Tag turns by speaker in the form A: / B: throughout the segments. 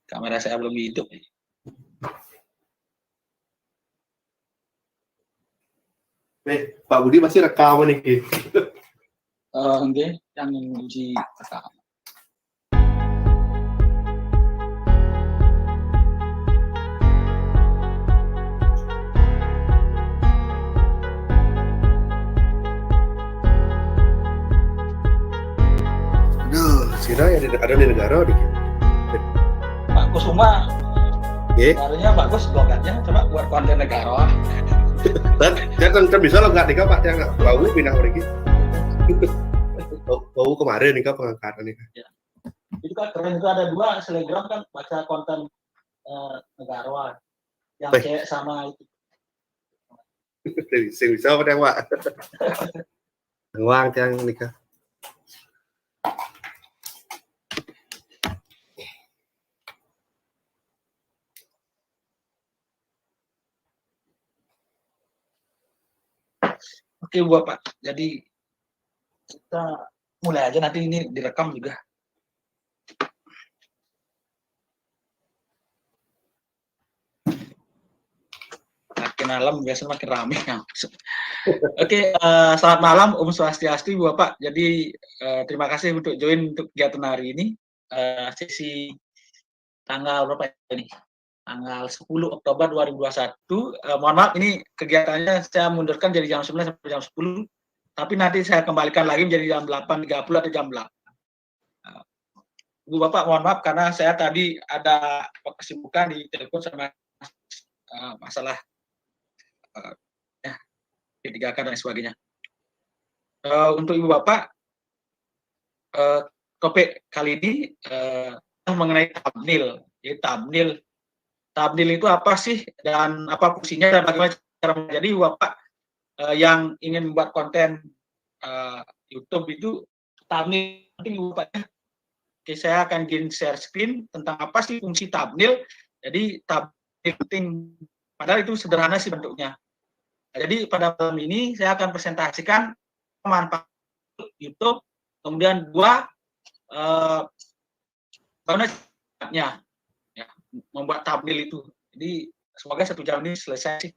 A: Kamera saya belum hidup.
B: Pak Budi masih rekam nih.
A: Enggak, yang uji rekam.
B: Sina ya ada di negara dikit.
A: Pak Kusuma, barunya bagus logatnya, coba buat konten negara.
B: Dan bisa lo nggak nikah Pak, yang bau pindah pergi. Bau kemarin nikah pengangkatan nih.
A: Ya. Itu kan keren, itu ada 2 selebgram kan baca konten negara yang cewek sama itu.
B: Bisa apa yang Pak? Uang yang nikah.
A: Oke Bapak, jadi kita mulai aja, nanti ini direkam juga. Makin malam biasanya makin ramai. Oke, selamat malam Om Swastiastu Bapak. Jadi terima kasih untuk join untuk kegiatan hari ini. Sesi tanggal berapa ini? Tanggal 10 Oktober 2021. Mohon maaf, ini kegiatannya saya mundurkan dari jam 9 sampai jam 10. Tapi nanti saya kembalikan lagi menjadi jam 8.30 atau jam 8. Ibu Bapak, mohon maaf karena saya tadi ada kesibukan di telepon sama masalah P3K dan sebagainya. Untuk Ibu Bapak, topik kali ini mengenai thumbnail. Jadi thumbnail itu apa sih dan apa fungsinya dan bagaimana cara menjadi. Jadi Bapak yang ingin membuat konten YouTube itu thumbnail penting Bapak. Oke, saya akan bikin share screen tentang apa sih fungsi thumbnail. Jadi thumbnail penting, padahal itu sederhana sih bentuknya. Jadi pada malam ini saya akan presentasikan manfaat YouTube, kemudian 2 bagaimana caranya ya, membuat thumbnail itu. Jadi semoga 1 jam ini selesai sih.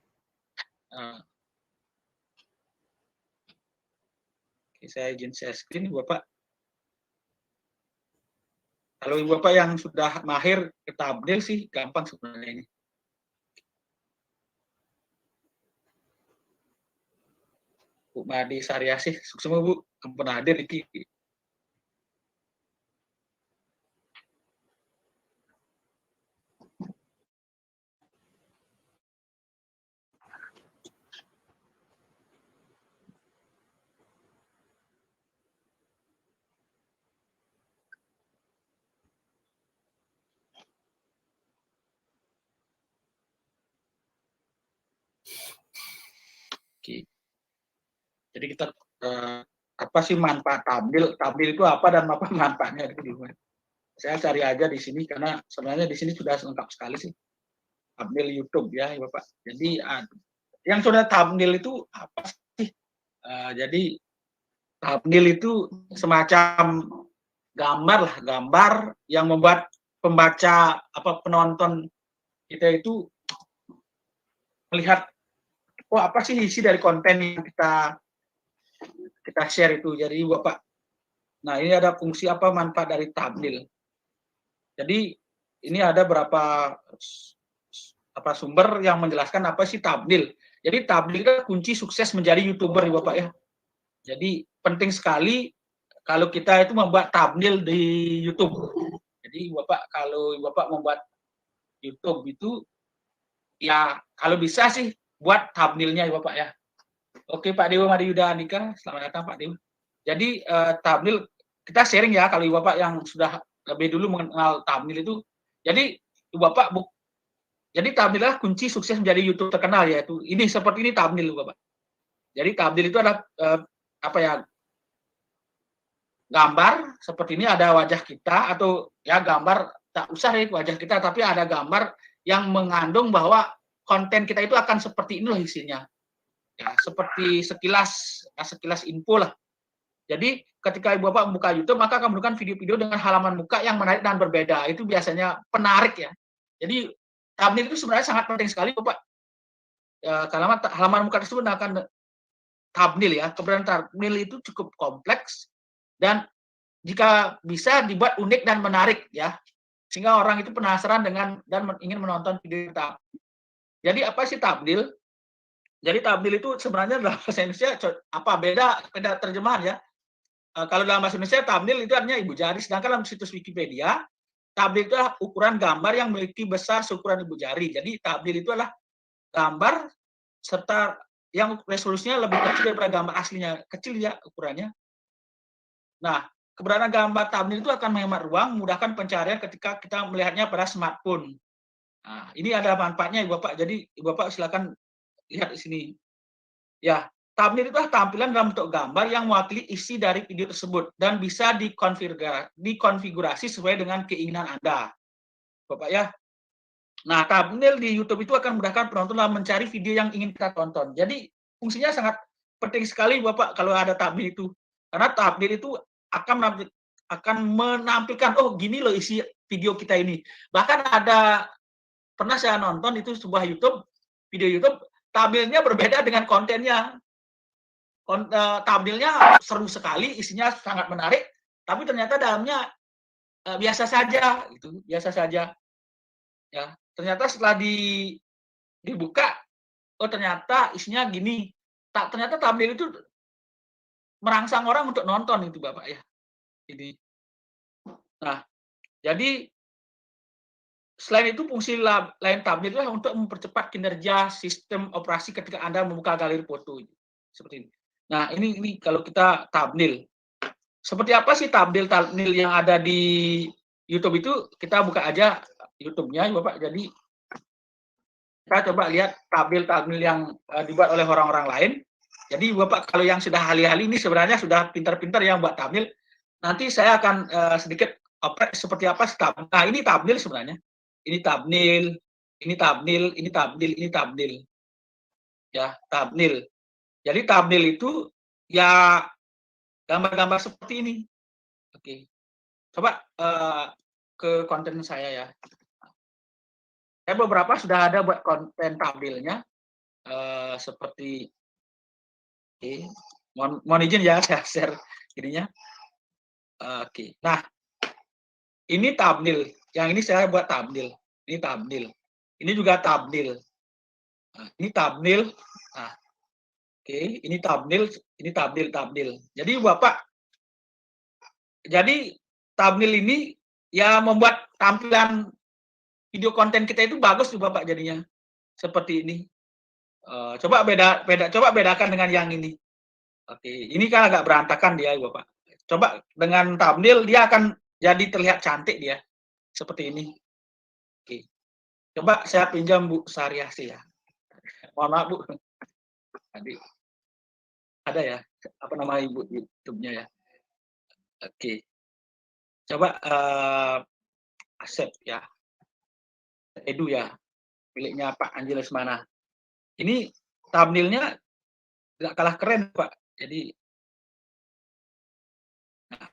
A: Oke, saya izin share screen Bapak. Kalau Ibu Bapak yang sudah mahir ke thumbnail sih gampang sebenarnya ini. Bu Madi Saryasih, sukses Bu, ampun hadir iki. Oke. Jadi kita apa sih manfaat thumbnail? Thumbnail itu apa dan apa manfaatnya itu? Saya cari aja di sini karena sebenarnya di sini sudah lengkap sekali sih thumbnail YouTube ya Bapak. Jadi yang sudah thumbnail itu apa sih? Jadi thumbnail itu semacam gambar yang membuat pembaca penonton kita itu melihat apa sih isi dari konten yang kita share itu. Jadi Bapak, nah ini ada fungsi apa manfaat dari thumbnail. Jadi ini ada berapa sumber yang menjelaskan apa sih thumbnail. Jadi thumbnail itu kunci sukses menjadi YouTuber ya Bapak ya. Jadi penting sekali kalau kita itu membuat thumbnail di YouTube. Jadi Bapak, kalau Bapak membuat YouTube itu ya kalau bisa sih buat thumbnailnya ya Bapak ya. Oke Pak Dewa Madiyuda Andika, selamat datang Pak Dewa. Jadi thumbnail kita sharing ya kalau Bapak yang sudah lebih dulu mengenal thumbnail itu. Jadi Bapak jadi thumbnail adalah kunci sukses menjadi YouTube terkenal, yaitu ini seperti ini thumbnail Bapak. Jadi thumbnail itu ada gambar seperti ini, ada wajah kita atau ya gambar tak usah ya wajah kita, tapi ada gambar yang mengandung bahwa konten kita itu akan seperti inilah isinya. Ya, seperti sekilas info lah. Jadi ketika Ibu Bapak membuka YouTube, maka akan menemukan video-video dengan halaman muka yang menarik dan berbeda. Itu biasanya penarik ya. Jadi thumbnail itu sebenarnya sangat penting sekali Bapak. Karena halaman muka tersebut akan thumbnail ya. Keberadaan thumbnail itu cukup kompleks dan jika bisa dibuat unik dan menarik ya. Sehingga orang itu penasaran dengan dan ingin menonton video kita. Jadi apa sih thumbnail? Jadi thumbnail itu sebenarnya dalam bahasa Indonesia apa beda terjemahan ya. Kalau dalam bahasa Indonesia thumbnail itu artinya ibu jari, sedangkan dalam situs Wikipedia thumbnail itu adalah ukuran gambar yang memiliki besar seukuran ibu jari. Jadi thumbnail itu adalah gambar serta yang resolusinya lebih kecil daripada gambar aslinya, kecil ya ukurannya. Nah, keberadaan gambar thumbnail itu akan menghemat ruang, memudahkan pencarian ketika kita melihatnya pada smartphone. Nah, ini ada manfaatnya Ibu Bapak. Jadi Ibu Bapak silakan lihat di sini. Ya, thumbnail itu adalah tampilan dalam bentuk gambar yang mewakili isi dari video tersebut dan bisa dikonfigurasi sesuai dengan keinginan Anda. Bapak ya. Nah, thumbnail di YouTube itu akan memudahkan penonton dalam mencari video yang ingin kita tonton. Jadi, fungsinya sangat penting sekali Bapak kalau ada thumbnail itu. Karena thumbnail itu akan menampilkan, oh gini loh isi video kita ini. Bahkan pernah saya nonton itu sebuah video YouTube, thumbnailnya berbeda dengan kontennya. Thumbnailnya seru sekali, isinya sangat menarik, tapi ternyata dalamnya biasa saja, gitu, biasa saja. Ya, ternyata setelah dibuka, oh ternyata isinya gini. Ternyata thumbnail itu merangsang orang untuk nonton itu Bapak ya. Ini. Nah, jadi selain itu fungsi lain thumbnail adalah untuk mempercepat kinerja sistem operasi ketika Anda membuka galeri foto. Seperti ini. Nah, ini kalau kita thumbnail. Seperti apa sih thumbnail yang ada di YouTube itu? Kita buka aja YouTube-nya, Bapak. Jadi kita coba lihat thumbnail yang dibuat oleh orang-orang lain. Jadi Bapak kalau yang sudah ahli-ahli ini sebenarnya sudah pintar-pintar yang buat thumbnail. Nanti saya akan sedikit oprek seperti apa sih thumbnail. Nah, ini thumbnail sebenarnya. Ini thumbnail, ini thumbnail, ini thumbnail, ini thumbnail. Ya, thumbnail. Jadi thumbnail itu ya gambar-gambar seperti ini. Oke. Coba ke konten saya ya. Saya beberapa sudah ada buat konten thumbnailnya. Seperti oke. Mohon izin ya saya share ininya. Oke. Nah, ini thumbnail. Yang ini saya buat thumbnail. Ini thumbnail. Ini juga thumbnail. Nah, ini thumbnail. Nah, oke, ini thumbnail, ini thumbnail. Jadi Bapak, jadi thumbnail ini ya membuat tampilan video konten kita itu bagus tuh Bapak jadinya. Seperti ini. Coba bedakan dengan yang ini. Oke, ini kan agak berantakan dia Bapak. Coba dengan thumbnail dia akan jadi terlihat cantik dia. Seperti ini. Oke. Coba saya pinjam Bu Sariasi ya. Mohon maaf Bu. Tadi ada ya, apa nama Ibu YouTube-nya ya. Oke. Coba Asep ya. Edu ya. Miliknya Pak Anji Lesmana. Ini thumbnail-nya nggak kalah keren Pak. Jadi nah,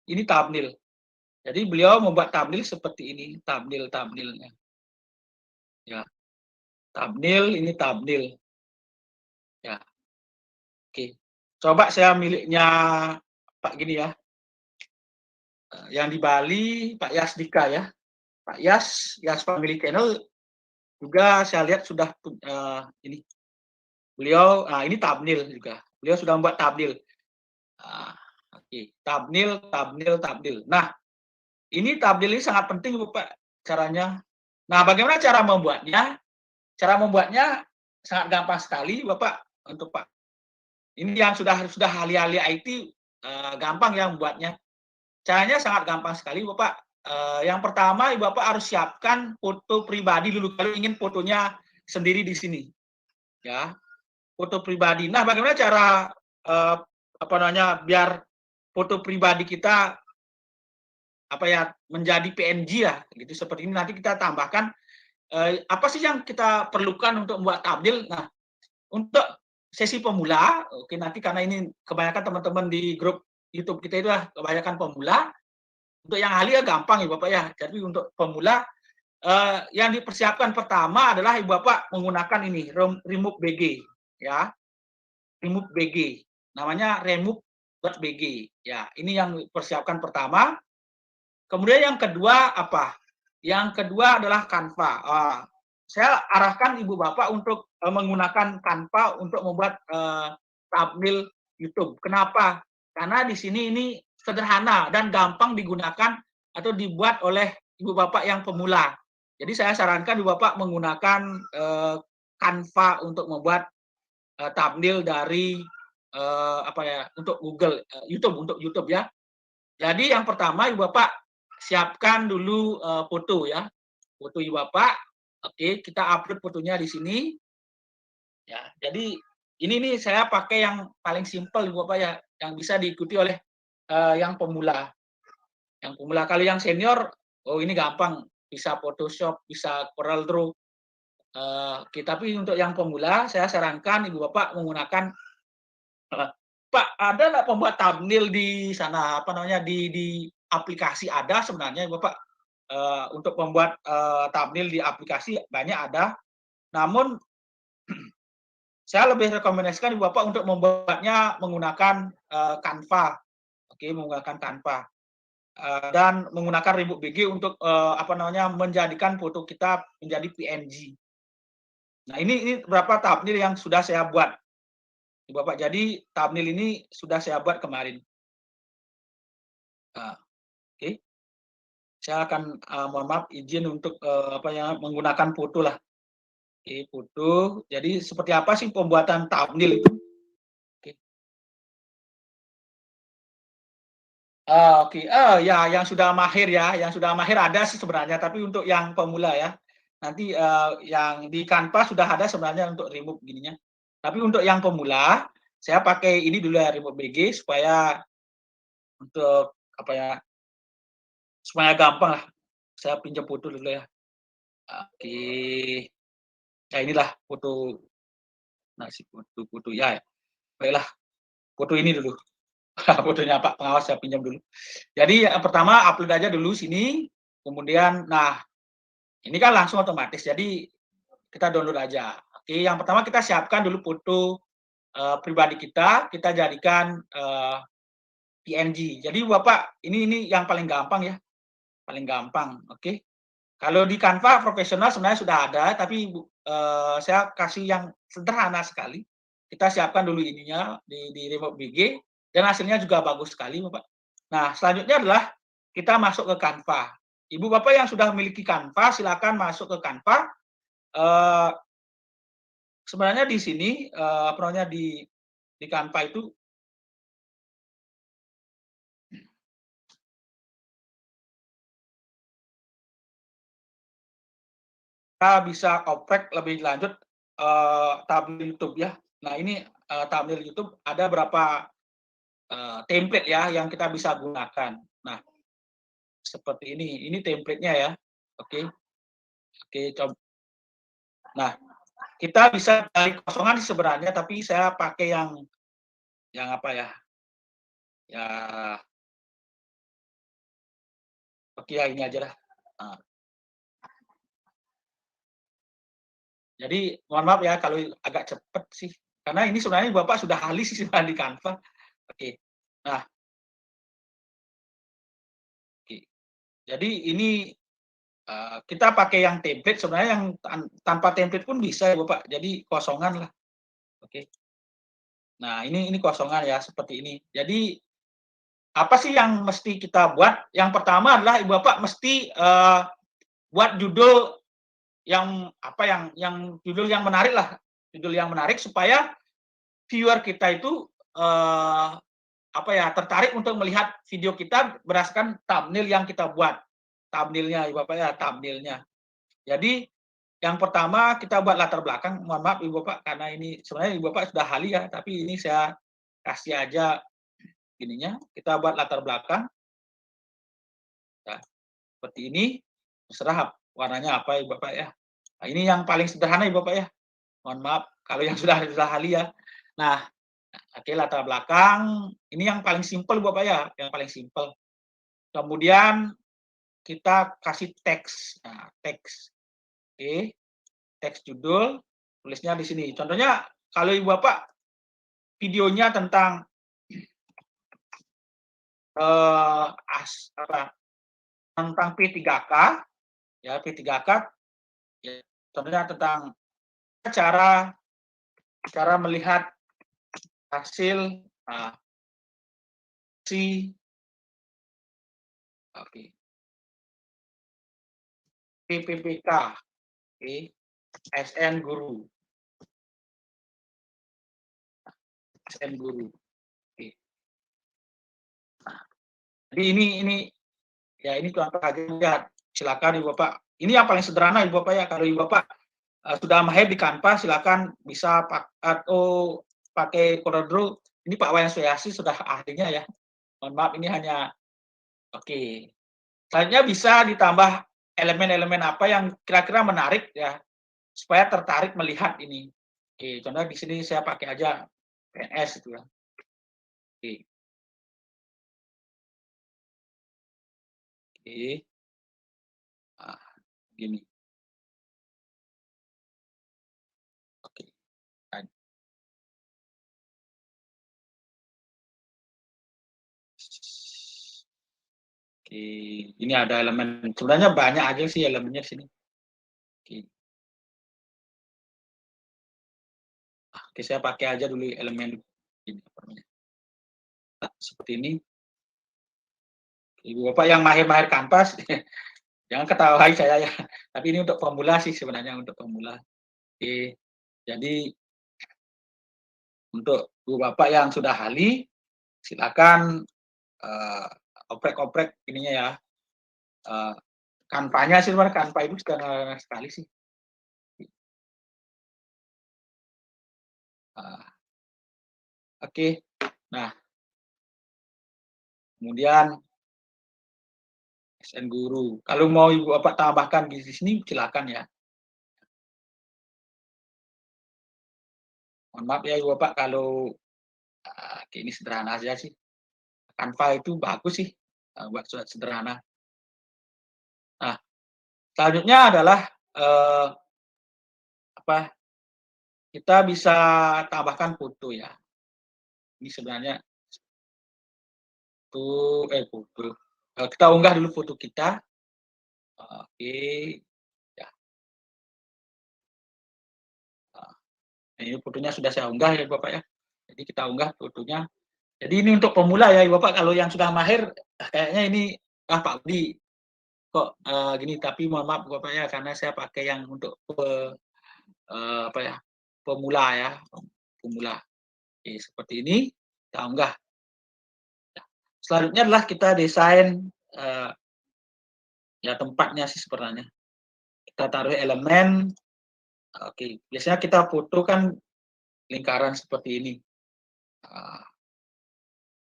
A: ini thumbnail. Jadi beliau membuat thumbnail seperti ini, thumbnailnya. Ya. Thumbnail, ini thumbnail. Ya. Oke. Coba saya miliknya Pak gini ya. Yang di Bali, Pak Yasdika ya. Pak Yas Family Channel juga saya lihat sudah ini. Beliau, ini thumbnail juga. Beliau sudah membuat thumbnail. Oke. Thumbnail. Nah, ini thumbnail ini sangat penting Bapak caranya. Nah, bagaimana cara membuatnya? Cara membuatnya sangat gampang sekali Bapak untuk Pak. Ini yang sudah ahli-ahli IT gampang yang membuatnya. Caranya sangat gampang sekali Bapak. Yang pertama Bapak harus siapkan foto pribadi dulu kalau ingin fotonya sendiri di sini. Ya. Foto pribadi. Nah, bagaimana cara biar foto pribadi kita menjadi PNG ya, gitu seperti ini. Nanti kita tambahkan apa sih yang kita perlukan untuk membuat thumbnail. Nah, untuk sesi pemula, oke nanti karena ini kebanyakan teman-teman di grup YouTube kita itu kebanyakan pemula. Untuk yang ahli ya gampang ya Bapak ya. Jadi untuk pemula yang dipersiapkan pertama adalah Ibu Bapak menggunakan ini remove BG ya. Remove BG. Namanya remove.bg ya. Ini yang dipersiapkan pertama. Kemudian yang kedua apa? Yang kedua adalah Canva. Saya arahkan Ibu Bapak untuk menggunakan Canva untuk membuat thumbnail YouTube. Kenapa? Karena di sini ini sederhana dan gampang digunakan atau dibuat oleh Ibu Bapak yang pemula. Jadi saya sarankan Ibu Bapak menggunakan Canva untuk membuat thumbnail dari apa ya untuk Google untuk YouTube ya. Jadi yang pertama Ibu Bapak siapkan dulu foto ya. Foto Ibu Bapak. Oke, kita upload fotonya di sini. Ya, jadi ini nih saya pakai yang paling simpel Ibu Bapak ya, yang bisa diikuti oleh yang pemula. Yang pemula. Kalau yang senior, oh ini gampang, bisa Photoshop, bisa Corel Draw. Oke, tapi untuk yang pemula saya sarankan Ibu Bapak menggunakan Pak, ada nggak pembuat thumbnail di sana apa namanya di aplikasi ada sebenarnya Ibu Bapak. Untuk membuat thumbnail di aplikasi banyak ada, namun saya lebih rekomendasikan Ibu Bapak untuk membuatnya menggunakan Canva, oke, menggunakan Canva dan menggunakan Remove BG untuk apa namanya menjadikan foto kita menjadi PNG. Nah ini beberapa thumbnail yang sudah saya buat, Ibu Bapak. Jadi thumbnail ini sudah saya buat kemarin. Oke. Saya akan mohon maaf izin untuk apa ya menggunakan foto lah. Oke, foto. Jadi seperti apa sih pembuatan thumbnail itu? Oke. Oke. Ya yang sudah mahir ya, yang sudah mahir ada sih sebenarnya, tapi untuk yang pemula ya. Nanti yang di Canva sudah ada sebenarnya untuk remove gininya. Tapi untuk yang pemula, saya pakai ini dulu ya Remove BG supaya untuk apa ya? Supaya gampang lah. Saya pinjam foto dulu ya. Oke. Ya inilah foto foto ya. Baiklah, foto ini dulu. Fotonya Pak Pengawas saya pinjam dulu. Jadi yang pertama upload aja dulu sini, kemudian nah ini kan langsung otomatis. Jadi kita download aja. Oke, yang pertama kita siapkan dulu foto pribadi kita jadikan PNG. Jadi Bapak ini yang paling gampang ya. Paling gampang, oke. Kalau di Canva profesional sebenarnya sudah ada, tapi saya kasih yang sederhana sekali. Kita siapkan dulu ininya di Remove BG dan hasilnya juga bagus sekali, Bapak. Nah, selanjutnya adalah kita masuk ke Canva. Ibu Bapak yang sudah memiliki Canva, silakan masuk ke Canva. Sebenarnya di sini apa namanya di Canva itu kita bisa oprek lebih lanjut thumbnail YouTube ya. Nah, ini thumbnail YouTube ada berapa template ya yang kita bisa gunakan. Nah, seperti ini template-nya ya. Oke. Oke, coba. Nah, kita bisa cari kosongan sebenarnya, tapi saya pakai yang apa ya? Ya, oke ya ini aja lah. Nah, jadi mohon maaf ya kalau agak cepet sih, karena ini sebenarnya Bapak sudah ahli sih di Canva. Oke. Nah, oke. Jadi ini kita pakai yang template, sebenarnya yang tanpa template pun bisa ya Bapak, jadi kosongan lah. Oke. Nah ini kosongan ya, seperti ini. Jadi, apa sih yang mesti kita buat? Yang pertama adalah Ibu Bapak mesti buat judul yang apa, yang judul yang menarik lah, judul yang menarik supaya viewer kita itu apa ya, tertarik untuk melihat video kita berdasarkan thumbnail yang kita buat. Thumbnail-nya Ibu Bapak ya, thumbnail-nya. Jadi yang pertama kita buat latar belakang, mohon maaf Ibu Bapak karena ini sebenarnya Ibu Bapak sudah ahli ya, tapi ini saya kasih aja ininya, kita buat latar belakang. Nah, seperti ini, terserah warnanya apa Ibu Bapak ya. Nah, ini yang paling sederhana Ibu Bapak ya. Mohon maaf kalau yang sudah ahli ya. Nah, oke, latar belakang ini yang paling simpel Bapak ya, yang paling simpel. Kemudian kita kasih teks. Nah, teks. Oke, teks judul, tulisnya di sini. Contohnya kalau Ibu Bapak videonya tentang tentang P3K ya, P3K ya, contohnya tentang cara cara melihat hasil si oke, PPPK, oke, SN Guru, SN Guru. Oke. Nah, jadi ini ya ini contoh aja lihat. Silakan Ibu Bapak. Ini yang paling sederhana Ibu Bapak ya. Kalau Ibu Bapak sudah mahir di Canva, silakan bisa atau pakai CorelDRAW. Ini Pak Wayan Suyasi sudah ahlinya ya. Mohon maaf ini hanya oke. Selanjutnya bisa ditambah elemen-elemen apa yang kira-kira menarik ya, supaya tertarik melihat ini. Oke, contohnya di sini saya pakai aja PNS itu ya. Oke. Oke. Nah, gini. Oke. Nah, oke, ini ada elemen, sebenarnya banyak aja sih elemennya di sini. Oke. Oke, saya pakai aja dulu elemen ini nah, seperti ini. Ibu Bapak yang mahir-mahir kanvas, jangan ketawain saya ya. Tapi ini untuk pemula sih sebenarnya untuk pemula. Oke. Jadi untuk Ibu Bapak yang sudah ahli, silakan oprek-oprek ininya ya. Canva-nya sih sebenarnya Canva itu sederhana sekali sih. Oke. Nah, kemudian SN Guru. Kalau mau Ibu Bapak tambahkan di sini silakan ya. Mohon maaf ya Ibu Bapak kalau ini sederhana aja sih. Canva itu bagus sih buat sederhana. Nah, selanjutnya adalah kita bisa tambahkan foto ya. Ini sebenarnya foto. Kita unggah dulu foto kita. Oke, ya. Ini fotonya sudah saya unggah ya Bapak ya. Jadi kita unggah fotonya. Jadi ini untuk pemula ya Bapak. Kalau yang sudah mahir, kayaknya ini Pak Budi kok gini. Tapi mohon maaf Bapak ya, karena saya pakai yang untuk pemula ya, pemula. Oke, seperti ini kita unggah. Selanjutnya adalah kita desain ya tempatnya sih sebenarnya. Kita taruh elemen. Oke, biasanya kita foto kan lingkaran seperti ini.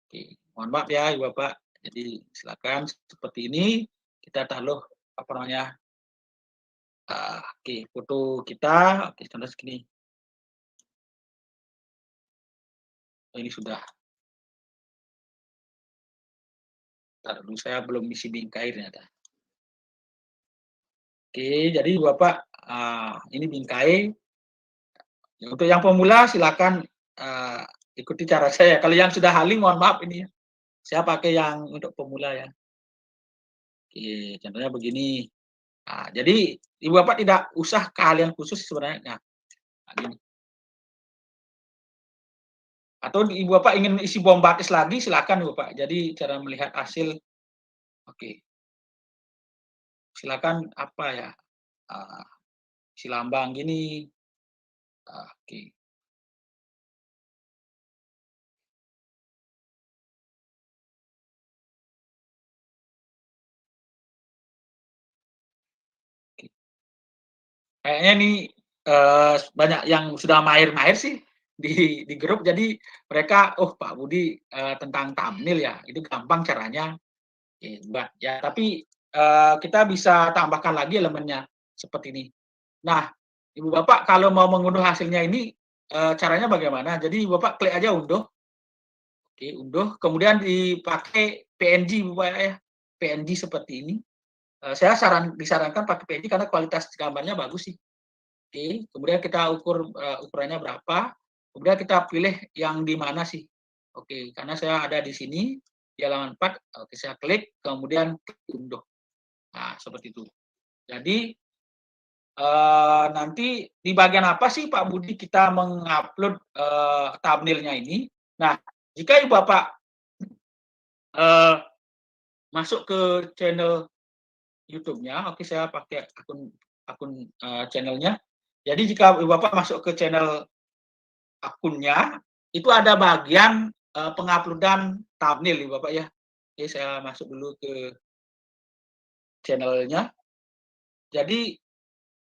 A: Oke, mohon maaf ya Ibu Bapak. Jadi silakan seperti ini kita taruh apa namanya? Oke, foto kita. Oke, contoh segini. Ini sudah. Ntar dulu saya belum isi bingkai ternyata. Oke, jadi Bapak ini bingkai. Untuk yang pemula silakan ikuti cara saya. Kalau yang sudah ahli mohon maaf ini ya. Saya pakai yang untuk pemula ya. Oke, contohnya begini. Nah, jadi Ibu Bapak tidak usah keahlian khusus sebenarnya. Nah, gini. Atau Ibu Bapak ingin isi bombastis lagi silakan Ibu Bapak. Jadi cara melihat hasil oke. Silakan apa ya? Isi lambang gini. Oke. Kayaknya nih banyak yang sudah mahir-mahir sih di grup. Jadi mereka, oh Pak Budi tentang thumbnail ya, itu gampang caranya. Buat ya. Tapi kita bisa tambahkan lagi elemennya seperti ini. Nah, Ibu Bapak kalau mau mengunduh hasilnya ini caranya bagaimana? Jadi Bapak klik aja unduh. Oke, unduh, kemudian dipakai PNG Bapak ya, PNG seperti ini. Saya disarankan pakai PNG karena kualitas gambarnya bagus sih. Oke, kemudian kita ukur, ukurannya berapa, kemudian kita pilih yang di mana sih. Oke, karena saya ada di sini, di halaman 4, oke saya klik, kemudian klik unduh. Nah, seperti itu. Jadi, nanti di bagian apa sih Pak Budi kita mengupload, thumbnail-nya ini? Nah, jika Bapak, eee, masuk ke channel YouTube-nya, oke saya pakai akun akun, channel-nya. Jadi jika Bapak masuk ke channel akunnya, itu ada bagian, pengupload-an thumbnail ya Bapak ya. Oke, saya masuk dulu ke channel-nya. Jadi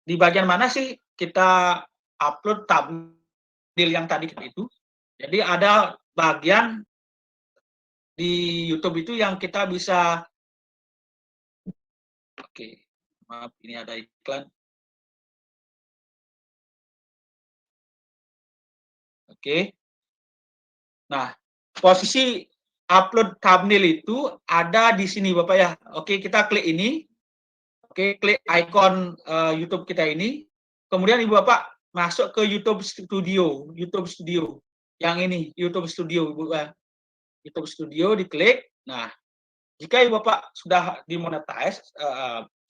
A: di bagian mana sih kita upload thumbnail yang tadi itu? Jadi ada bagian di YouTube itu yang kita bisa, oke, maaf ini ada iklan. Oke. Nah, posisi upload thumbnail itu ada di sini Bapak ya. Oke, kita klik ini. Oke, klik ikon, YouTube kita ini. Kemudian Ibu Bapak masuk ke YouTube Studio, yang ini, YouTube Studio Ibu ya. YouTube Studio diklik. Nah, jika Ibu Bapak sudah dimonetize,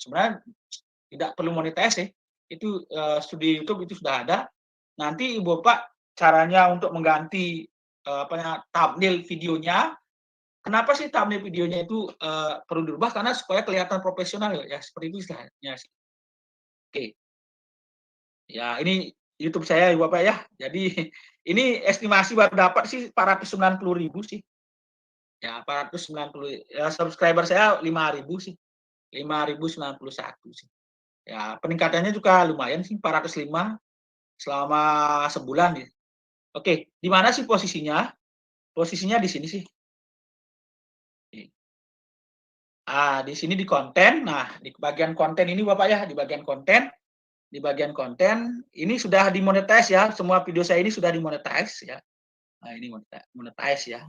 A: sebenarnya tidak perlu monetize ya. Itu, studio YouTube itu sudah ada. Nanti Ibu Bapak caranya untuk mengganti, thumbnail videonya. Kenapa sih thumbnail videonya itu, perlu dirubah? Karena supaya kelihatan profesional ya, seperti itu istilahnya sih. Oke. Ya ini YouTube saya Ibu Bapak ya. Jadi ini estimasi baru dapat sih 490.000 sih. Ya 490, ya subscriber saya 5.000 sih. 5.091 sih. Ya peningkatannya juga lumayan sih, 405 selama sebulan ya. Oke, di mana sih posisinya? Posisinya di sini sih. Di sini di konten. Nah, di bagian konten ini Bapak ya, di bagian konten ini sudah dimonetize ya, semua video saya ini sudah dimonetize ya. Nah, ini monetize ya.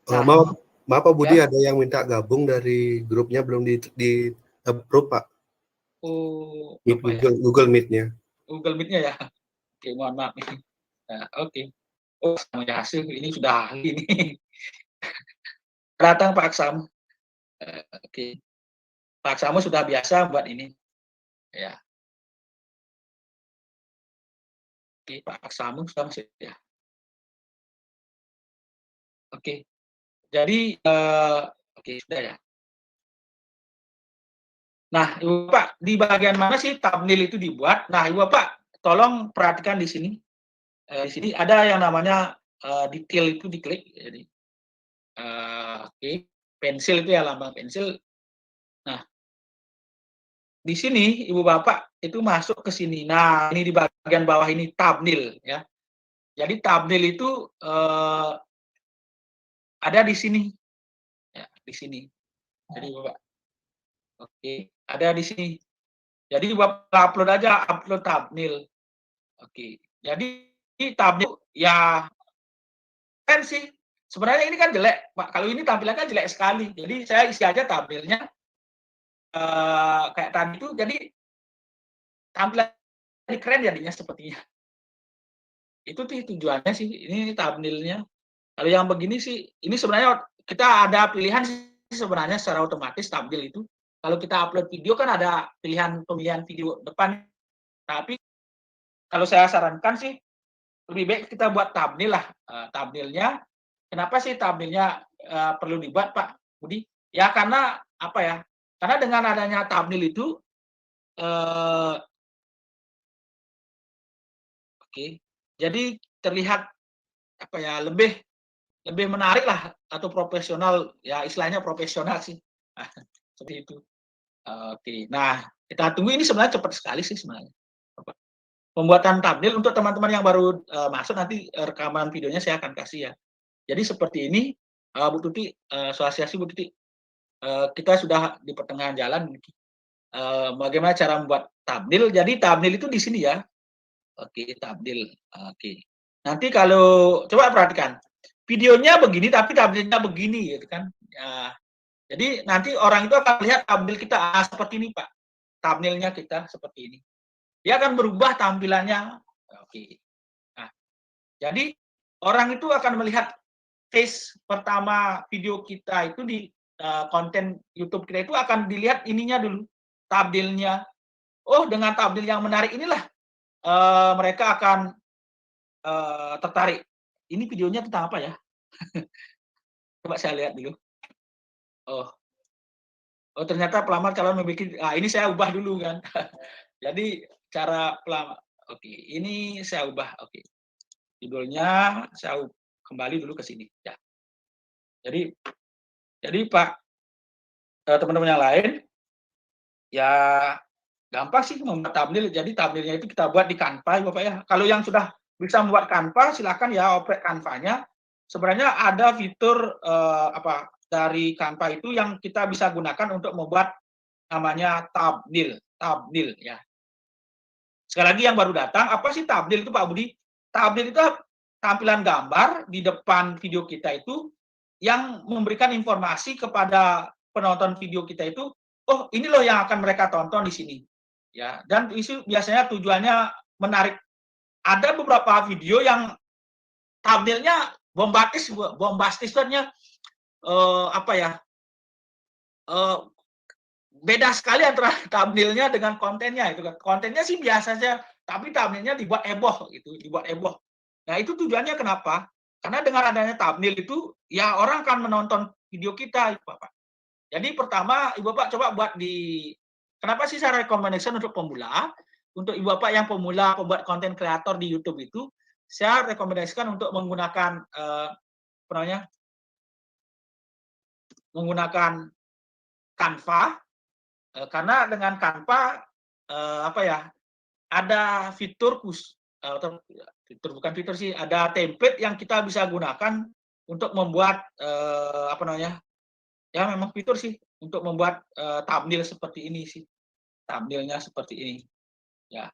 A: Nah,
B: maaf Pak Budi,
A: ya.
B: ada yang minta gabung dari grupnya belum di approve Pak.
A: Oh,
B: Meet
A: apa ya?
B: Google Meet-nya.
A: Google Meet-nya ya. Oke, mohon maaf nih. Nah, oke. Oh, sama Yasin ini sudah ahli nih. Datang Pak Aksam. Oke. Pak Aksamu sudah biasa buat ini. Ya. Oke, Pak Aksamu sudah masuk ya. Oke. Jadi, oke sudah ya. Nah, Ibu Bapak, di bagian mana sih thumbnail itu dibuat? Nah, Ibu Bapak, tolong perhatikan di sini. Di sini ada yang namanya, detail itu diklik. Jadi, oke, pensil itu ya, lambang pensil. Nah, di sini Ibu Bapak itu masuk ke sini. Nah, ini di bagian bawah ini thumbnail ya. Jadi thumbnail itu, ada di sini. Ya, di sini. Jadi Bapak, oke, ada di sini. Jadi Bapak upload aja, upload thumbnail. Oke. Jadi thumbnail ya kan sih sebenarnya ini kan jelek, Pak. Kalau ini tampilannya kan jelek sekali. Jadi saya isi aja thumbnail-nya, kayak tadi itu, jadi tampilan keren jadinya sepertinya. Itu sih tujuannya sih, ini thumbnail-nya. Kalau yang begini sih, ini sebenarnya kita ada pilihan sih sebenarnya secara otomatis thumbnail itu. Kalau kita upload video kan ada pemilihan video depan, tapi kalau saya sarankan sih lebih baik kita buat thumbnail lah, thumbnail-nya. Kenapa sih thumbnail-nya, perlu dibuat Pak Budi? Ya karena apa ya, karena dengan adanya thumbnail itu, eee, oke, jadi terlihat apa ya, lebih lebih menarik lah atau profesional, ya istilahnya profesional sih. Seperti itu. Oke, nah kita tunggu, ini sebenarnya cepat sekali sih sebenarnya. Pembuatan thumbnail untuk teman-teman yang baru, masuk nanti, rekaman videonya saya akan kasih ya. Jadi seperti ini, Bu Tuti, Swastiastu Bu Tuti, kita sudah di pertengahan jalan, bagaimana cara membuat thumbnail. Jadi thumbnail itu di sini ya. Oke, thumbnail. Oke. Nanti kalau coba perhatikan, videonya begini tapi thumbnail-nya begini gitu kan. Ya, jadi nanti orang itu akan lihat thumbnail kita seperti ini Pak. Thumbnail-nya kita seperti ini. Dia akan berubah tampilannya. Oke. Nah, jadi orang itu akan melihat face pertama video kita itu di konten YouTube kita itu akan dilihat ininya dulu, thumbnail-nya. Oh, dengan thumbnail yang menarik inilah mereka akan tertarik. Ini videonya tentang apa ya? Coba saya lihat dulu. Oh, oh ternyata pelamar calon memiliki. Ini saya ubah dulu kan. Jadi cara pelamar. Oke, ini saya ubah. Oke, judulnya saya kembali dulu ke sini. Ya. Jadi Pak, teman-teman yang lain, ya gampang sih membuat thumbnail. Jadi thumbnailnya itu kita buat di Canva, ya Bapak ya. Kalau yang sudah bisa membuat Canva, silakan ya oprek Canva-nya. Sebenarnya ada fitur dari Canva itu yang kita bisa gunakan untuk membuat namanya thumbnail ya. Sekali lagi yang baru datang, apa sih thumbnail itu Pak Budi? Thumbnail itu tampilan gambar di depan video kita itu yang memberikan informasi kepada penonton video kita itu, oh ini loh yang akan mereka tonton di sini. Ya, dan itu biasanya tujuannya menarik. Ada beberapa video yang thumbnailnya bombastisnya beda sekali antara thumbnailnya dengan kontennya itu kan. Kontennya sih biasa saja, tapi thumbnailnya dibuat heboh gitu, dibuat heboh. Nah, itu tujuannya kenapa? Karena dengan adanya thumbnail itu ya orang akan menonton video kita, Ibu Bapak. Jadi pertama Ibu Bapak coba buat kenapa sih saya rekomendasikan untuk pemula? Untuk Ibu Bapak yang pemula pembuat konten kreator di YouTube itu, saya rekomendasikan untuk menggunakan menggunakan Canva, karena dengan Canva ada fitur bukan fitur sih, ada template yang kita bisa gunakan untuk membuat ya memang fitur sih untuk membuat thumbnail seperti ini sih, thumbnailnya seperti ini, ya.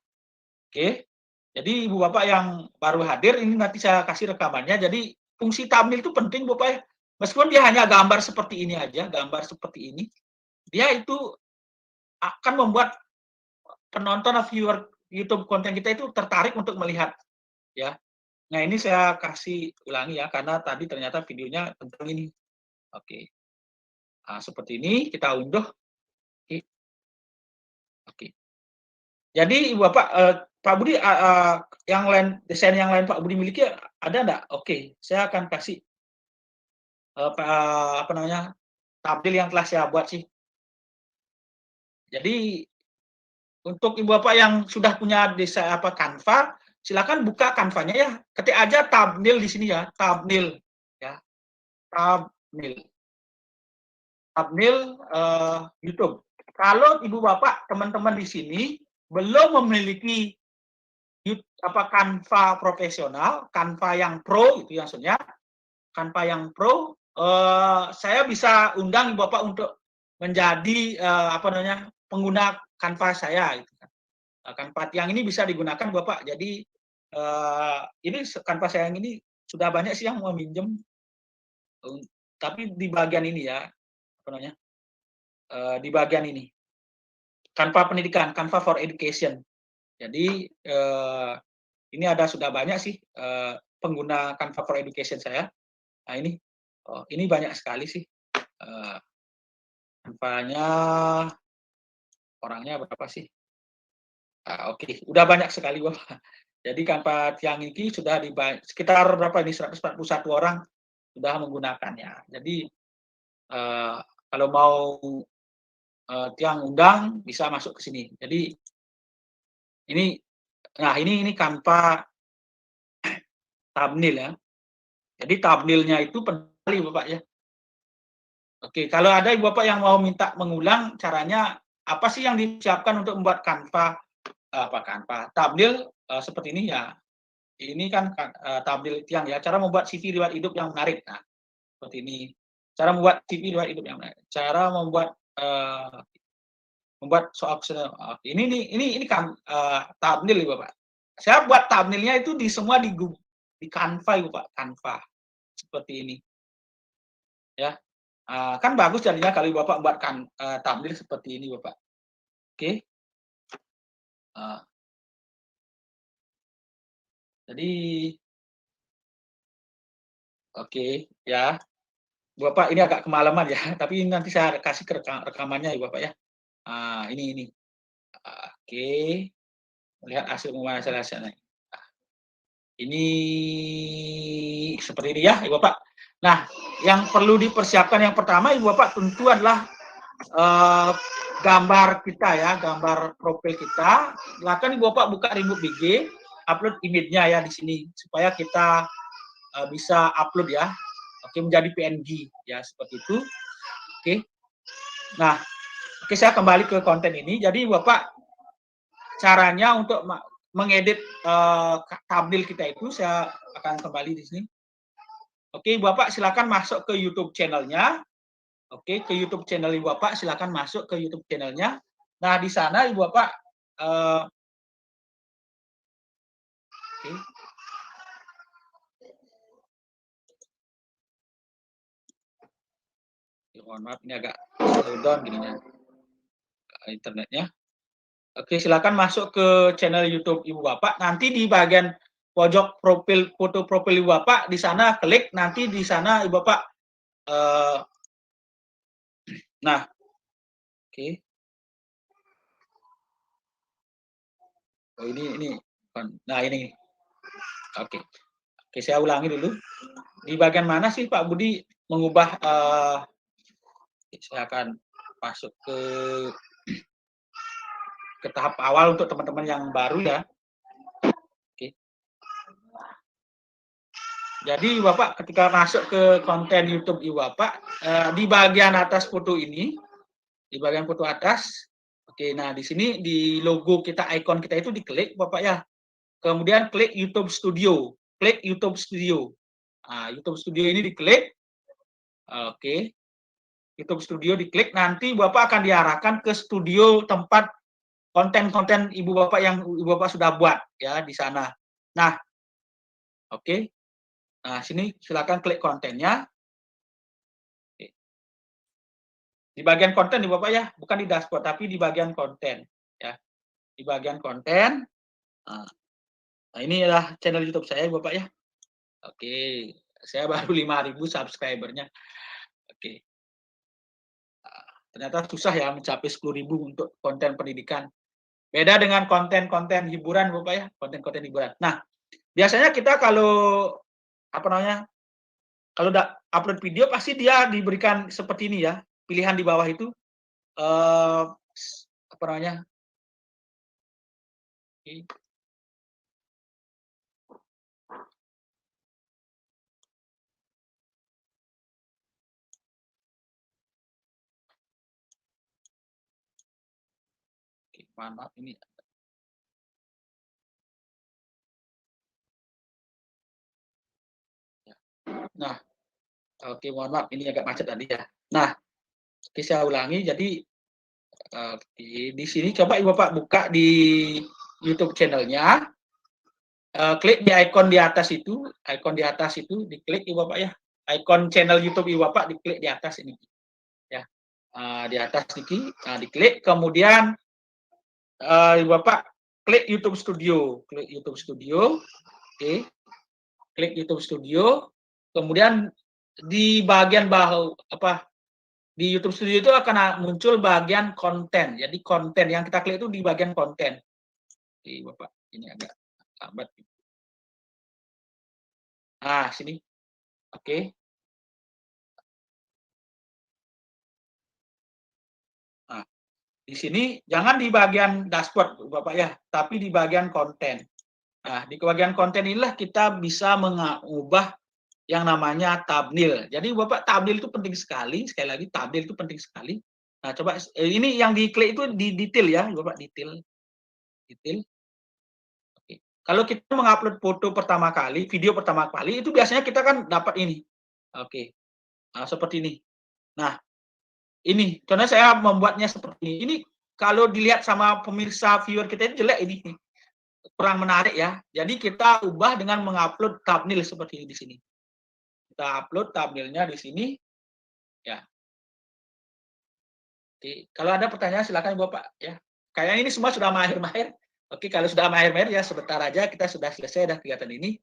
A: Oke, jadi Ibu Bapak yang baru hadir ini nanti saya kasih rekamannya. Jadi fungsi thumbnail itu penting Bapak ya, meskipun dia hanya gambar seperti ini aja, gambar seperti ini, dia itu akan membuat penonton atau viewer YouTube konten kita itu tertarik untuk melihat, ya. Nah ini saya kasih ulangi ya, karena tadi ternyata videonya tentang ini. Oke, nah, seperti ini kita unduh. Oke. Jadi Ibu Bapak, Pak Budi, yang lain desain yang lain Pak Budi miliki ada enggak? Oke, saya akan kasih thumbnail yang telah saya buat sih. Jadi untuk Ibu Bapak yang sudah punya desain Canva, silakan buka Canva-nya ya. Ketik aja thumbnail di sini ya, thumbnail ya. Thumbnail YouTube. Kalau Ibu Bapak, teman-teman di sini belum memiliki Canva profesional, Canva yang pro itu maksudnya, Canva yang pro, saya bisa undang Ibu Bapak untuk menjadi pengguna Canva saya gitu kan. Canva yang ini bisa digunakan Bapak. Jadi ini Canva saya yang ini sudah banyak sih yang mau minjem, tapi di bagian ini ya, di bagian ini Canva pendidikan, Canva for Education. Jadi ini sudah banyak sih pengguna Canva for Education saya. Nah ini banyak sekali sih. Canva-nya orangnya berapa sih? Oke, udah banyak sekali Bapak. Jadi Canva yang ini sudah sekitar berapa ini 141 orang sudah menggunakannya. Jadi kalau mau Tiang undang bisa masuk ke sini. Jadi ini Canva thumbnail ya. Jadi thumbnailnya itu penting Bapak ya. Oke, kalau ada Ibu Bapak yang mau minta mengulang caranya apa sih yang disiapkan untuk membuat Canva thumbnail seperti ini ya. Ini kan thumbnail Tiang ya. Cara membuat CV riwayat hidup yang menarik. Nah, seperti ini. Cara membuat CV riwayat hidup yang menarik. Cara membuat soal ini kan thumbnail Bapak. Saya buat thumbnailnya itu semua di Google, di Canva itu Pak, Canva seperti ini. Ya. Kan bagus jadinya kalau Bapak buatkan thumbnail seperti ini Bapak. Oke. Jadi oke ya. Bapak ini agak kemalaman ya, tapi nanti saya kasih ke rekamannya ya Bapak ya. Ini. Oke. Melihat hasil pemanasan. Ini seperti ini ya Ibu Bapak. Nah, yang perlu dipersiapkan yang pertama Ibu Bapak tentu adalah gambar kita ya, gambar profil kita. Silakan Ibu Bapak buka Remote BG, upload image-nya ya di sini supaya kita bisa upload ya. Oke, menjadi PNG ya seperti itu. Oke. Nah, oke saya kembali ke konten ini. Jadi Bapak caranya untuk mengedit thumbnail kita itu saya akan kembali di sini. Oke, Bapak silakan masuk ke YouTube channelnya. Oke, ke YouTube channel Ibu Bapak silakan masuk ke YouTube channelnya. Nah, di sana Ibu Bapak oke. Mohon maaf ini agak slow down gininya internetnya. Oke, silakan masuk ke channel YouTube Ibu Bapak. Nanti di bagian pojok profil foto profil Ibu Bapak di sana klik nanti di sana Ibu Bapak nah. Oke. Oh ini. Nah, ini. Oke. Oke, saya ulangi dulu. Di bagian mana sih Pak Budi mengubah saya akan masuk ke tahap awal untuk teman-teman yang baru ya. Oke. Jadi Bapak ketika masuk ke konten YouTube Ibu Bapak di bagian atas foto ini, di bagian foto atas, oke, nah di sini di logo kita, ikon kita itu diklik Bapak ya. Kemudian klik YouTube Studio, klik YouTube Studio. Nah, YouTube Studio ini diklik, oke. YouTube Studio diklik, nanti Bapak akan diarahkan ke studio tempat konten-konten Ibu Bapak yang Ibu Bapak sudah buat ya di sana. Nah, oke. Nah, sini silakan klik kontennya. Oke. Di bagian konten Ibu Bapak ya, bukan di dashboard tapi di bagian konten ya. Di bagian konten. Nah, ini adalah channel YouTube saya Ibu Bapak ya. Oke, saya baru 5.000 subscribernya. Oke. Ternyata susah ya mencapai 10.000 untuk konten pendidikan. Beda dengan konten-konten hiburan Bapak ya, konten-konten hiburan. Nah, biasanya kita kalau kalau upload video pasti dia diberikan seperti ini ya. Pilihan di bawah itu maaf ini. Nah, oke mohon maaf ini agak macet tadi ya. Nah, oke saya ulangi. Jadi di sini coba Ibu Bapak buka di YouTube channelnya, klik di ikon di atas itu, diklik Ibu Bapak ya. Ikon channel YouTube Ibu Bapak diklik di atas ini, ya. Di atas ini, diklik. Kemudian Ibu Bapak klik YouTube Studio, oke. Klik YouTube Studio. Kemudian di bagian bawah di YouTube Studio itu akan muncul bagian konten. Jadi konten yang kita klik itu di bagian konten. Oke, Bapak, ini agak lambat. Nah, sini. Oke. Nah, di sini jangan di bagian dashboard, Bapak ya, tapi di bagian konten. Nah, di bagian konten inilah kita bisa mengubah yang namanya thumbnail. Jadi Bapak thumbnail itu penting sekali. Sekali lagi thumbnail itu penting sekali. Nah, coba ini yang diklik itu di detail ya, Bapak, detail. Oke. Kalau kita mengupload foto pertama kali, video pertama kali itu biasanya kita kan dapat ini. Oke. Nah, seperti ini. Nah, ini contohnya saya membuatnya seperti ini. Ini kalau dilihat sama pemirsa viewer kita itu jelek ini. kurang menarik ya. Jadi kita ubah dengan mengupload thumbnail seperti di sini. Kita upload thumbnailnya di sini. Ya. Oke, kalau ada pertanyaan silakan Bapak ya. Kayaknya ini semua sudah mahir-mahir. Oke, kalau sudah mahir-mahir ya sebentar aja kita sudah selesai dah kegiatan ini.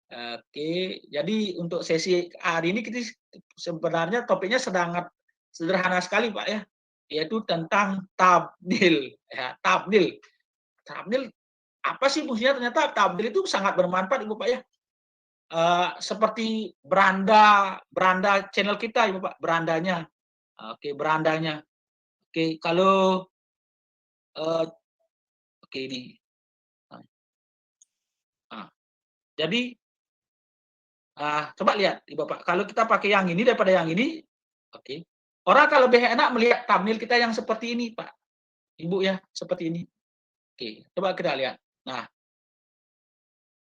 A: Oke, jadi untuk sesi hari ini kita sebenarnya topiknya sangat sederhana sekali Pak ya, yaitu tentang thumbnail ya, thumbnail. Thumbnail apa sih fungsinya? Ternyata thumbnail itu sangat bermanfaat Ibu Pak ya. Seperti beranda channel kita Ibu Pak, berandanya. Oke, berandanya. Oke, kalau oke ini. Nah, jadi coba lihat Bapak, kalau kita pakai yang ini daripada yang ini, oke. Orang akan lebih enak melihat thumbnail kita yang seperti ini, Pak. Ibu ya, seperti ini. Oke, coba kita lihat. Nah,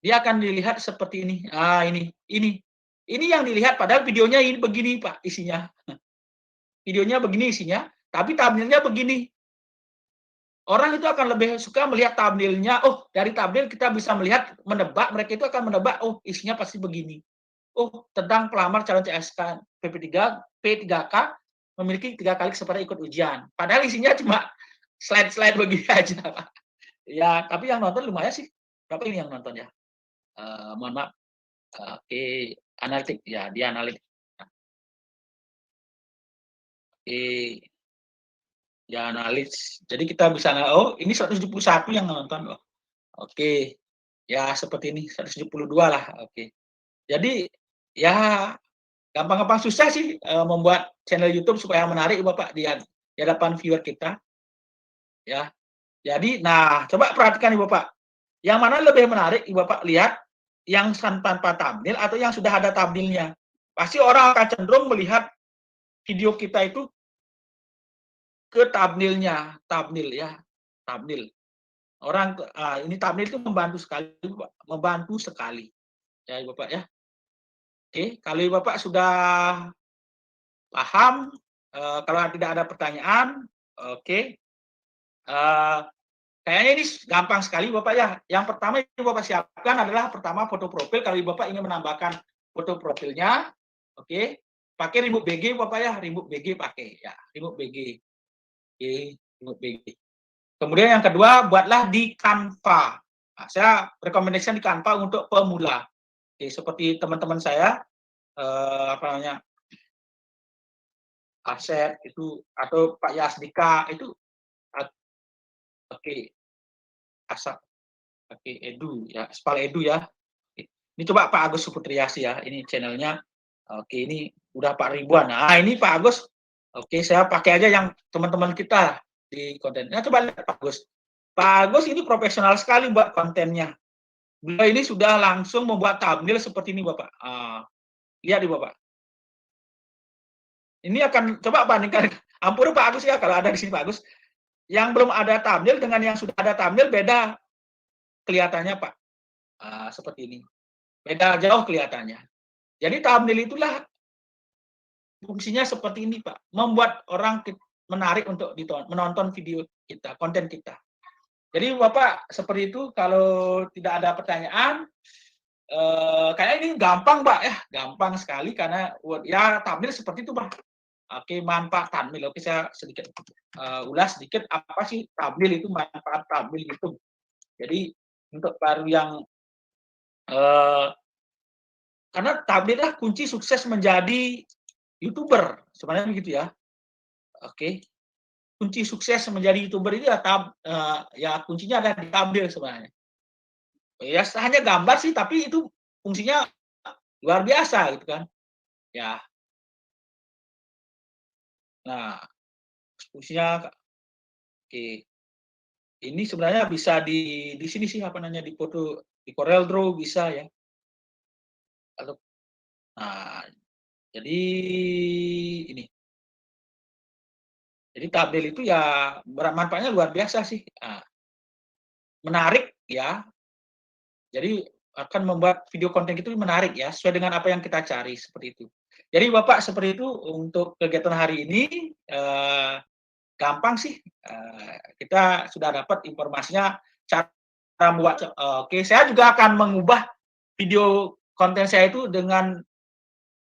A: dia akan dilihat seperti ini. Ini. Ini yang dilihat padahal videonya ini begini, Pak, isinya. Videonya begini isinya, tapi thumbnailnya begini. Orang itu akan lebih suka melihat thumbnailnya. Oh, dari thumbnail kita bisa melihat, menebak, mereka itu akan menebak, oh, isinya pasti begini. Oh, tentang pelamar calon CSK P3K memiliki 3 kali kesempatan ikut ujian. Padahal isinya cuma slide-slide begini aja, Pak. Ya, tapi yang nonton lumayan sih. Berapa ini yang nonton ya? Mohon maaf. Oke, analitik. Ya, dia analitik. Oke. Ya, analis. Jadi kita bisa, oh, ini 171 yang nonton. Oh, oke. Ya, seperti ini, 172 lah. Oke. Jadi, ya gampang-gampang susah sih membuat channel YouTube supaya menarik Bapak di hadapan viewer kita. Ya. Jadi, nah coba perhatikan Ibu Bapak. Yang mana lebih menarik Ibu Bapak lihat yang tanpa thumbnail atau yang sudah ada thumbnailnya. Pasti orang akan cenderung melihat video kita itu ke thumbnailnya, thumbnail ya, thumbnail. Orang ini thumbnail itu membantu sekali, Bapak. Membantu sekali. Ya, Ibu Bapak ya. Oke, kalau Ibu Bapak sudah paham, kalau tidak ada pertanyaan, oke. Kayaknya ini gampang sekali Bapak ya. Yang pertama yang Bapak siapkan adalah pertama foto profil. Kalau Bapak ingin menambahkan foto profilnya, oke. Pakai Remote BG Bapak ya, Remote BG pakai ya, Remote BG. Oke, Remote BG. Kemudian yang kedua, buatlah di Canva. Nah, saya rekomendasi di Canva untuk pemula. Oke, seperti teman-teman saya, apa namanya, Asep itu atau Pak Yasdika itu, oke, Asap, oke, Edu ya, Spal Edu ya. Ini coba Pak Agus Suputriasi ya, ini channelnya. Oke, ini udah 4.000-an. Nah, ini Pak Agus. Oke, saya pakai aja yang teman-teman kita di kontennya. Coba lihat Pak Agus. Pak Agus ini profesional sekali buat kontennya. Beliau ini sudah langsung membuat thumbnail seperti ini Bapak. Lihat di Bapak. Ini akan coba bandingkan. Ampun Pak Agus ya kalau ada di sini Pak Agus. Yang belum ada thumbnail dengan yang sudah ada thumbnail beda kelihatannya Pak. Seperti ini. Beda jauh kelihatannya. Jadi thumbnail itulah fungsinya seperti ini Pak. Membuat orang menarik untuk menonton video kita, konten kita. Jadi Bapak seperti itu, kalau tidak ada pertanyaan, kayaknya ini gampang Pak ya, gampang sekali karena ya thumbnail seperti itu Pak. Oke, manfaat thumbnail. Oke, saya sedikit ulas sedikit apa sih thumbnail itu, manfaat thumbnail YouTube. Jadi untuk baru yang karena thumbnail adalah kunci sukses menjadi YouTuber, sebenarnya begitu ya. Oke. Kunci sukses menjadi YouTuber itu ya kuncinya ada di thumbnail sebenarnya. Ya hanya gambar sih, tapi itu fungsinya luar biasa gitu kan. Ya. Nah, fungsinya oke. Ini sebenarnya bisa di sini sih apa namanya di foto di Corel Draw bisa ya. Nah, jadi ini. Jadi thumbnail itu ya manfaatnya luar biasa sih. Nah, menarik ya. Jadi akan membuat video konten itu menarik ya, sesuai dengan apa yang kita cari seperti itu. Jadi Bapak seperti itu untuk kegiatan hari ini gampang sih. Kita sudah dapat informasinya cara membuat. Oke, saya juga akan mengubah video konten saya itu dengan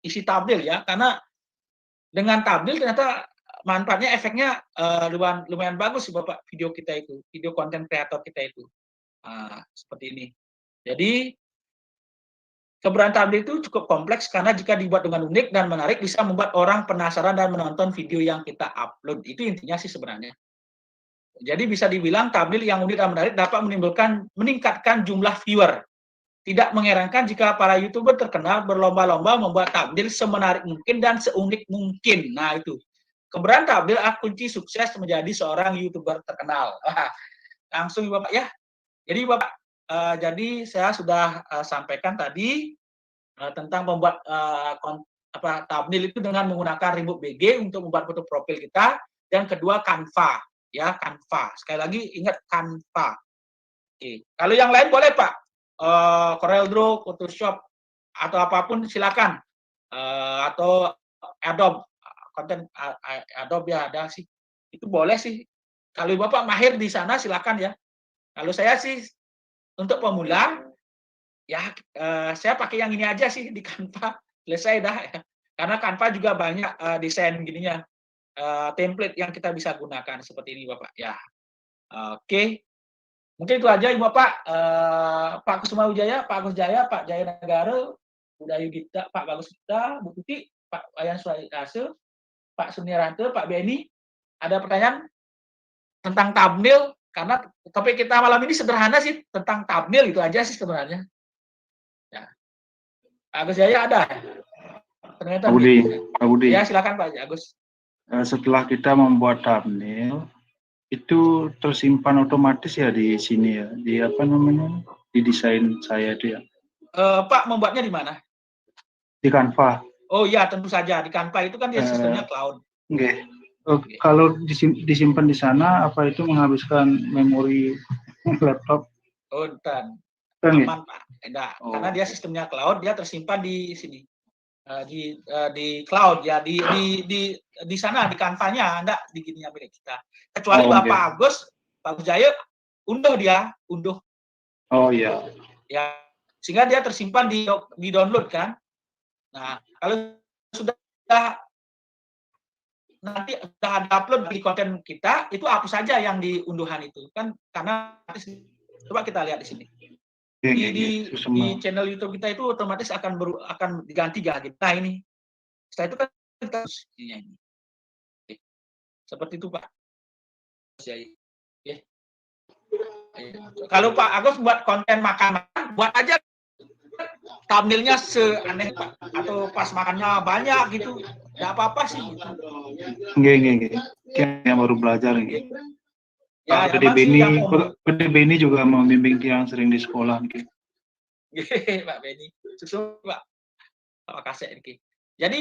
A: isi thumbnail ya, karena dengan thumbnail ternyata manfaatnya, efeknya lumayan bagus sih Bapak, video kita itu, video konten kreator kita itu. Seperti ini. Jadi keberadaan thumbnail itu cukup kompleks karena jika dibuat dengan unik dan menarik bisa membuat orang penasaran dan menonton video yang kita upload. Itu intinya sih sebenarnya. Jadi bisa dibilang thumbnail yang unik dan menarik dapat meningkatkan jumlah viewer. Tidak mengherankan jika para YouTuber terkenal berlomba-lomba membuat thumbnail semenarik mungkin dan seunik mungkin. Nah, itu. Keberadaan thumbnail adalah kunci sukses menjadi seorang YouTuber terkenal. Langsung Bapak ya. Jadi Bapak, jadi saya sudah sampaikan tadi tentang membuat thumbnail itu dengan menggunakan Remove BG untuk membuat foto profil kita, dan kedua Canva, ya Canva. Sekali lagi ingat Canva. Oke. Kalau yang lain boleh Pak, CorelDRAW, Photoshop atau apapun silakan, atau Adobe, konten Adobe ya ada sih, itu boleh sih. Kalau Bapak mahir di sana silakan ya. Kalau saya sih untuk pemula, ya saya pakai yang ini aja sih di Canva, selesai dah. Ya. Karena Canva juga banyak desain gininya, template yang kita bisa gunakan seperti ini Bapak. Ya, oke. Mungkin itu aja Ibu Bapak, Pak Kusuma Wijaya, Pak Agus Jaya, Pak Jaya Negara, Bu Dayu Gita, Pak Bagus Gita, Bu Tuti, Pak Wayan Suarase, Pak Sunirante, Pak Beni. Ada pertanyaan tentang thumbnail? Karena topik kita malam ini sederhana sih, tentang thumbnail itu aja sih sebenarnya. Ya. Pak Agus Jaya ada? Ternyata
C: Pak Budi.
A: Ya silakan Pak Agus.
C: Setelah kita membuat thumbnail, itu tersimpan otomatis ya di sini ya, di apa namanya, di desain saya itu ya.
A: Pak membuatnya di mana?
C: Di Canva.
A: Oh iya tentu saja di Canva itu kan dia sistemnya cloud.
C: Okay. Kalau disimpan di sana, apa itu menghabiskan memori laptop?
A: Oh entar.
C: Aman
A: Pak. Enggak, karena dia sistemnya cloud, dia tersimpan di sini. Di cloud ya, di sana di Canva-nya, enggak di gininya milik kita. Kecuali Bapak Agus Jaya unduh. Oh iya. Ya, sehingga dia tersimpan di download kan. Nah, kalau sudah nanti sudah ada upload di konten kita, itu hapus saja yang di unduhan itu kan, karena coba kita lihat di sini. Di channel YouTube kita itu otomatis akan diganti ya kita ini. Setelah itu kan kita ini. Seperti itu Pak. Ya. Kalau Pak Agus buat konten makan, buat aja thumbnailnya seaneh Pak, atau pas makannya banyak gitu, nggak apa-apa sih. Gitu.
C: Nggak. Yang baru belajar gitu. Ya, Pak Beni juga membimbing yang sering di sekolah gitu.
A: Pak Beni, susu Pak. Terima kasih ini. Jadi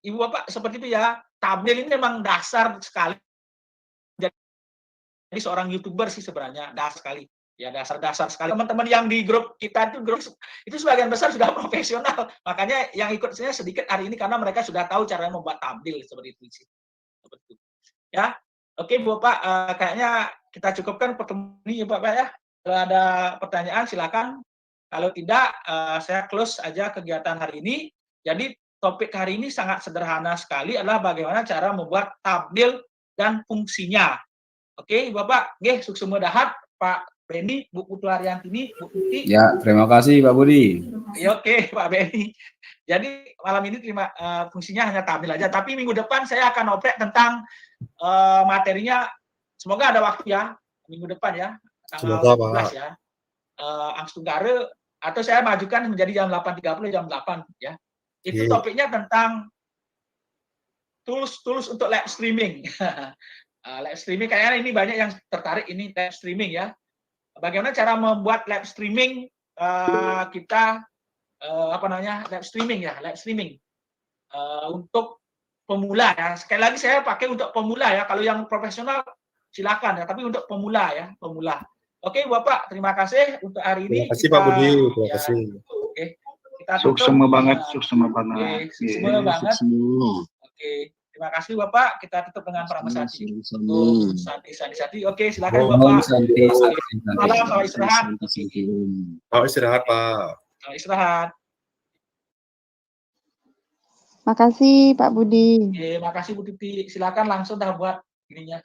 A: Ibu Bapak seperti itu ya, thumbnail ini memang dasar sekali. Jadi seorang YouTuber sih sebenarnya dasar sekali. Ya dasar sekali. Teman-teman yang di grup kita itu sebagian besar sudah profesional. Makanya yang ikut saya sedikit hari ini karena mereka sudah tahu cara membuat thumbnail seperti itu sih. Seperti itu. Ya. Oke, Bu Bapak, kayaknya kita cukupkan pertemuan ini ya Bapak ya. Kalau ada pertanyaan silakan. Kalau tidak, saya close aja kegiatan hari ini. Jadi topik hari ini sangat sederhana sekali, adalah bagaimana cara membuat thumbnail dan fungsinya. Oke, Bapak, sukses dahat, Pak Beni, Bu Putu Ariantini, Bu Tuti.
D: Ya, terima kasih Pak Budi.
A: Ya, oke, Pak Beni. Jadi malam ini fungsinya hanya thumbnail aja. Tapi minggu depan saya akan oprek tentang materinya. Semoga ada waktu ya minggu depan ya. Tanggal 17 ya. Angstugare, atau saya majukan menjadi jam 8.30 jam 8 ya. Itu topiknya tentang tools untuk live streaming. Live streaming kayaknya ini banyak yang tertarik ini live streaming ya. Bagaimana cara membuat live streaming kita live streaming untuk pemula ya. Sekali lagi saya pakai untuk pemula ya. Kalau yang profesional silakan ya, tapi untuk pemula ya, pemula. Oke, Bapak, terima kasih untuk hari ini.
B: Terima kasih Pak Budi, terima kasih.
A: Oke, kita tutup.
C: Suksema banget.
A: Oke. Terima kasih Bapak. Kita tutup dengan Pramasati. Santi. Oke, silakan
B: Oh,
A: Bapak.
D: Santi.
A: Malam, selamat istirahat.
B: Mau istirahat, Pak.
A: Selamat istirahat.
E: Makasih Pak Budi.
A: Oke, makasih Bu Titi. Silakan langsung dah buat ininya.